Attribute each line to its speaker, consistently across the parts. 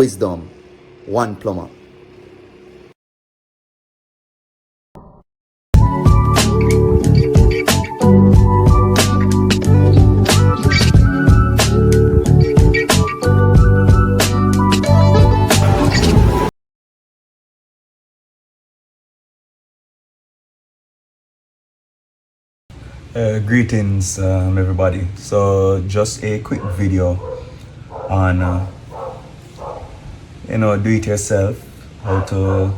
Speaker 1: Wisdom, one plumber.
Speaker 2: Greetings, everybody. So, just a quick video on, do it yourself, how to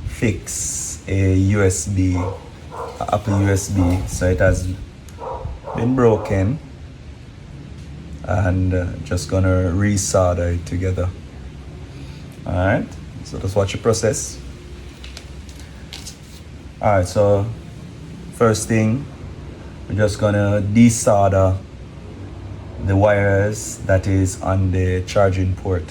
Speaker 2: fix a USB, Apple USB. So, it has been broken, and just gonna resolder it together. Alright, so just watch the process. Alright, so first thing, we're just gonna desolder the wires that is on the charging port.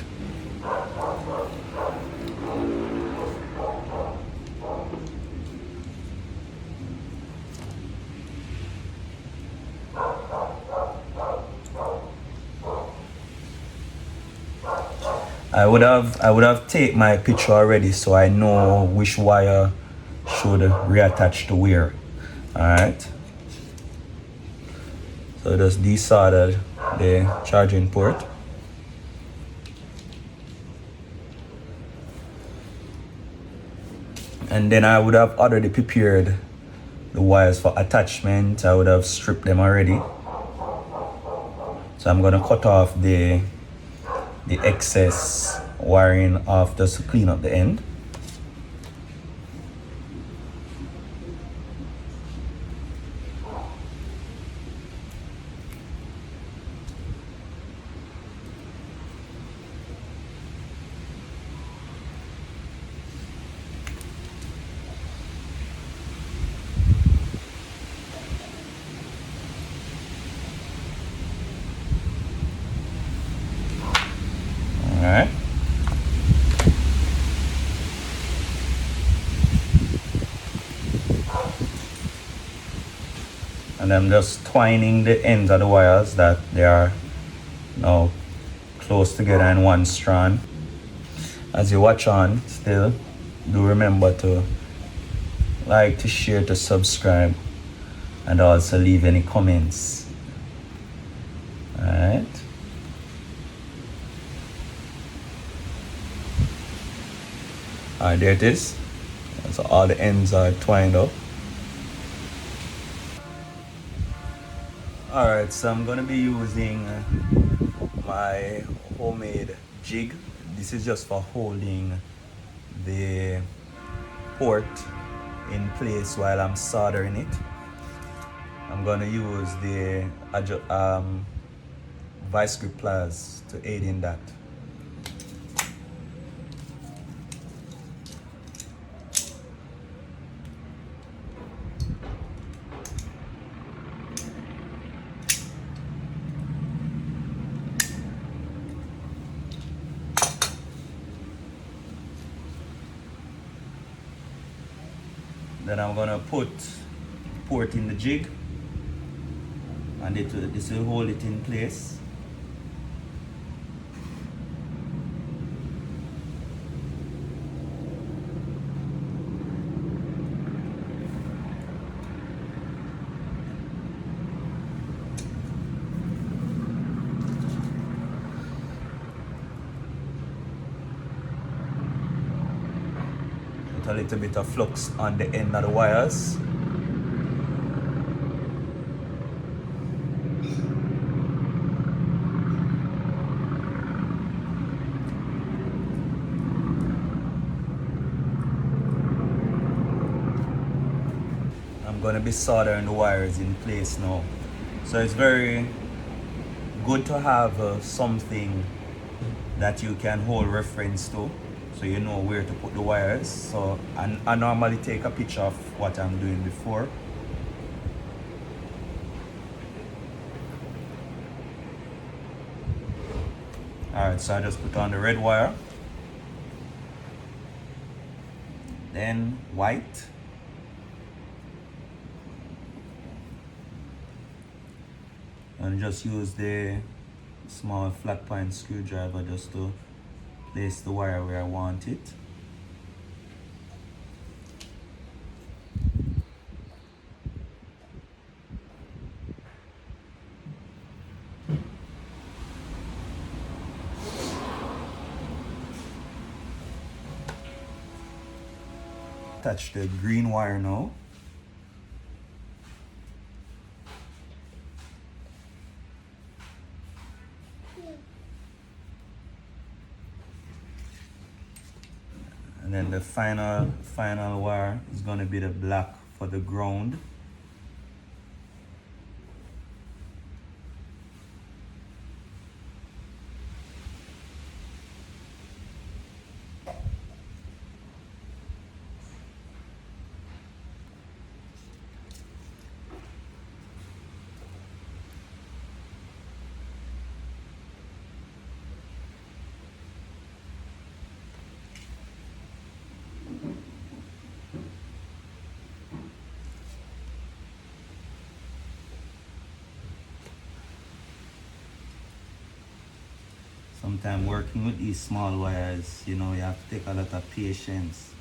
Speaker 2: I would have taken my picture already, so I know which wire should reattach to where. Alright. So just desolder the charging port. And then I would have already prepared the wires for attachment. I would have stripped them already. So I'm gonna cut off the excess wiring off just to clean up the end. Alright. And I'm just twining the ends of the wires that they are now close together in one strand. As you watch on, still, do remember to like, to share, to subscribe, and also leave any comments. Alright. Alright, there it is. So all the ends are twined up. Alright, so I'm gonna be using my homemade jig. This is just for holding the port in place while I'm soldering it. I'm gonna use the vise grip pliers to aid in that. Then I'm gonna put port in the jig, and this will hold it in place. Put a little bit of flux on the end of the wires. I'm going to be soldering the wires in place now. So it's very good to have something that you can hold reference to, so you know where to put the wires. So I normally take a picture of what I'm doing before. Alright, so I just put on the red wire, then white, and just use the small flat point screwdriver just to place the wire where I want it. Attach the green wire now. And then the final wire is going to be the black for the ground. Sometimes working with these small wires, you know, you have to take a lot of patience.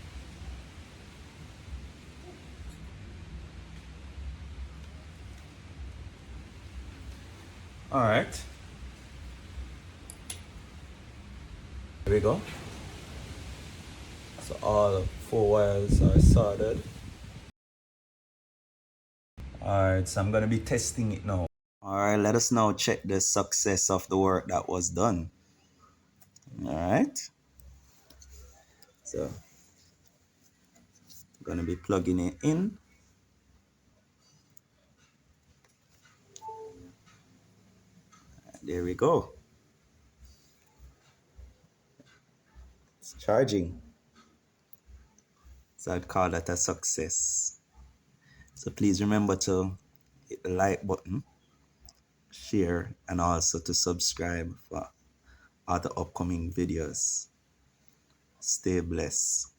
Speaker 2: All right. There we go. So all 4 wires are soldered. All right, so I'm gonna be testing it now. All right, let us now check the success of the work that was done. All right. So I'm gonna be plugging it in. There we go. It's charging. So I'd call that a success. So please remember to hit the like button, share, and also to subscribe for other upcoming videos. Stay blessed.